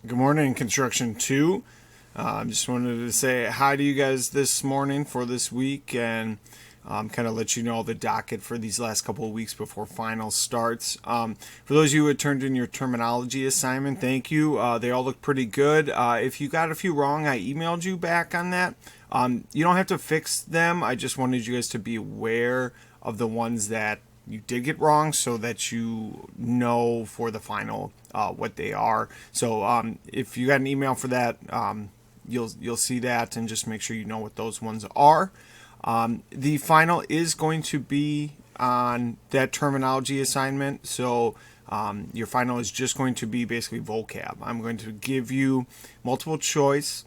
Good morning, Construction 2. Just wanted to say hi to you guys this morning for this week and kind of let you know the docket for these last couple of weeks before finals starts. For those of you who had turned in your terminology assignment, thank you. They all look pretty good. If you got a few wrong, I emailed you back on that. You don't have to fix them. I just wanted you guys to be aware of the ones that you did get wrong so that you know for the final what they are. So if you got an email for that, you'll see that and just make sure you know what those ones are. The final is going to be on that terminology assignment. So your final is just going to be basically vocab. I'm going to give you multiple choice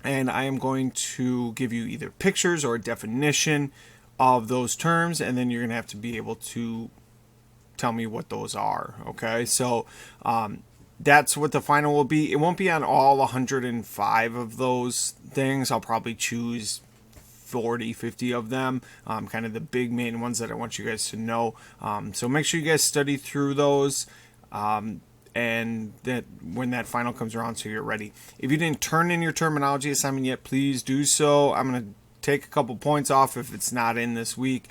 and I am going to give you either pictures or a definition of those terms, and then you're going to have to be able to tell me what those are. Okay, so that's what the final will be. It won't be on all 105 of those things. I'll probably choose 40, 50 of them, kind of the big main ones that I want you guys to know. So make sure you guys study through those. And that when that final comes around, so you're ready. If you didn't turn in your terminology assignment yet, please do so. I'm going to take a couple points off if it's not in this week.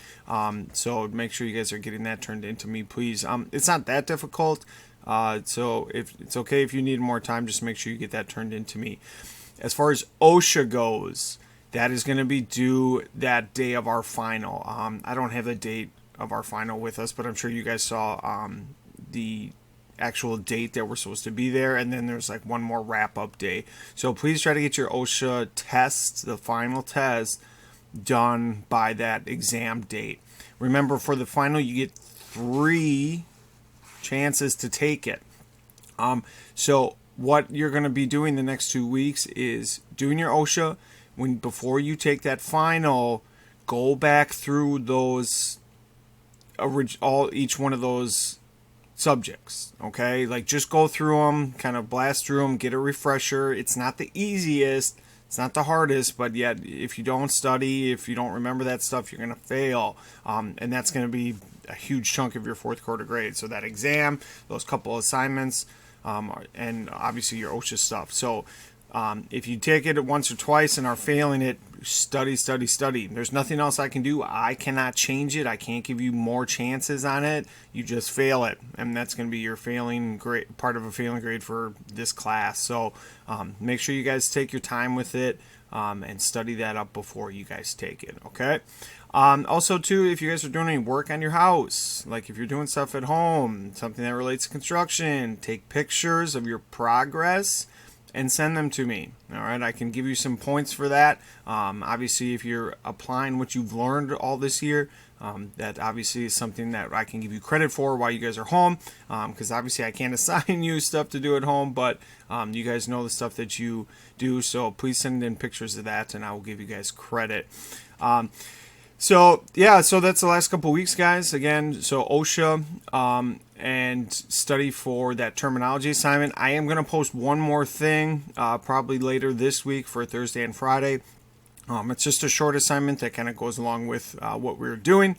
So make sure you guys are getting that turned into me, please. It's not that difficult. So if it's okay if you need more time, just make sure you get that turned into me. As far as OSHA goes, that is going to be due that day of our final. I don't have the date of our final with us, but I'm sure you guys saw the actual date that we're supposed to be there, and then there's like one more wrap-up day. So please try to get your OSHA test, the final test, done by that exam date. Remember, for the final, you get 3 chances to take it. So what you're going to be doing the next 2 weeks is doing your OSHA. Before you take that final, go back through those each one of those subjects. Okay, like just go through them, kind of blast through them, get a refresher. It's not the easiest, it's not the hardest, but yet if you don't study, if you don't remember that stuff, you're going to fail, and that's going to be a huge chunk of your fourth quarter grade. So that exam, those couple assignments, and obviously your OSHA stuff. So if you take it once or twice and are failing it, study. There's nothing else I can do. I cannot change it. I can't give you more chances on it. You just fail it, and that's going to be your failing grade, part of a failing grade for this class. So make sure you guys take your time with it and study that up before you guys take it. Okay. Also, too, if you guys are doing any work on your house, like if you're doing stuff at home, something that relates to construction, take pictures of your progress and send them to me. All right, I can give you some points for that. Obviously, if you're applying what you've learned all this year, that obviously is something that I can give you credit for while you guys are home, because obviously I can't assign you stuff to do at home, but you guys know the stuff that you do, so please send in pictures of that and I will give you guys credit. So that's the last couple weeks, guys. Again, so OSHA and study for that terminology assignment. I am going to post one more thing probably later this week for Thursday and Friday. It's just a short assignment that kind of goes along with what we're doing.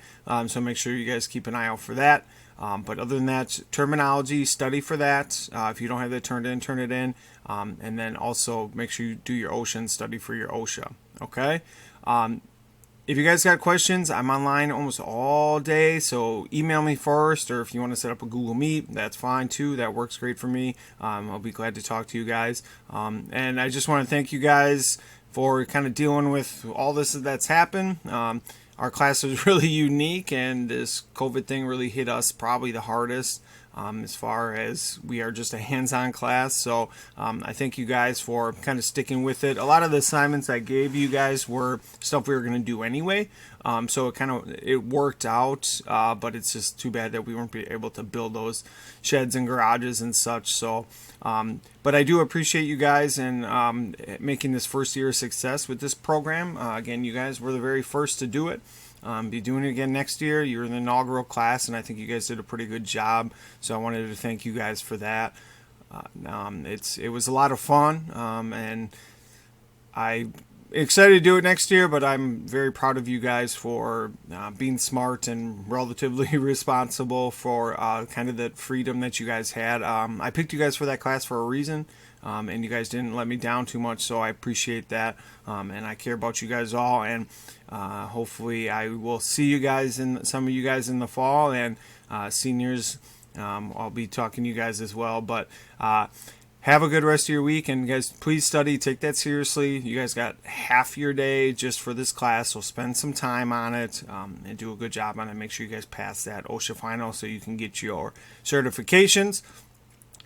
So make sure you guys keep an eye out for that. But other than that, terminology, study for that. If you don't have that turned in, turn it in. And then also make sure you do your OSHA and study for your OSHA. Okay? If you guys got questions, I'm online almost all day, so email me first, or if you want to set up a Google Meet, that's fine too. That works great for me. I'll be glad to talk to you guys. And I just want to thank you guys for kind of dealing with all this that's happened. Our class is really unique, and this COVID thing really hit us probably the hardest. As far as we are just a hands-on class. So I thank you guys for kind of sticking with it. A lot of the assignments I gave you guys were stuff we were going to do anyway. So it worked out, but it's just too bad that we weren't able to build those sheds and garages and such. So, but I do appreciate you guys and making this first year a success with this program. Again, you guys were the very first to do it. Be doing it again next year. You're in the inaugural class, and I think you guys did a pretty good job. So I wanted to thank you guys for that. It was a lot of fun, and I excited to do it next year, but I'm very proud of you guys for being smart and relatively responsible for kind of the freedom that you guys had. I picked you guys for that class for a reason, and you guys didn't let me down too much, so I appreciate that, and I care about you guys all, and hopefully I will see you guys, some of you guys in the fall, and seniors, I'll be talking to you guys as well, but have a good rest of your week, and guys, please study. Take that seriously. You guys got half your day just for this class, so spend some time on it and do a good job on it. Make sure you guys pass that OSHA final so you can get your certifications.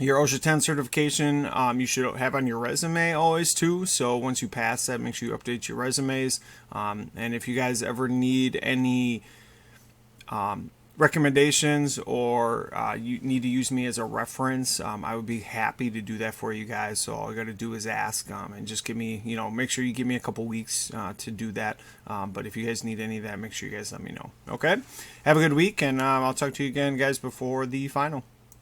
Your OSHA 10 certification you should have on your resume always too, so once you pass that, make sure you update your resumes. And if you guys ever need any recommendations or you need to use me as a reference, I would be happy to do that for you guys. So all you got to do is ask and just give me, make sure you give me a couple weeks to do that. But if you guys need any of that, make sure you guys let me know. Okay, have a good week, and I'll talk to you again, guys, before the final.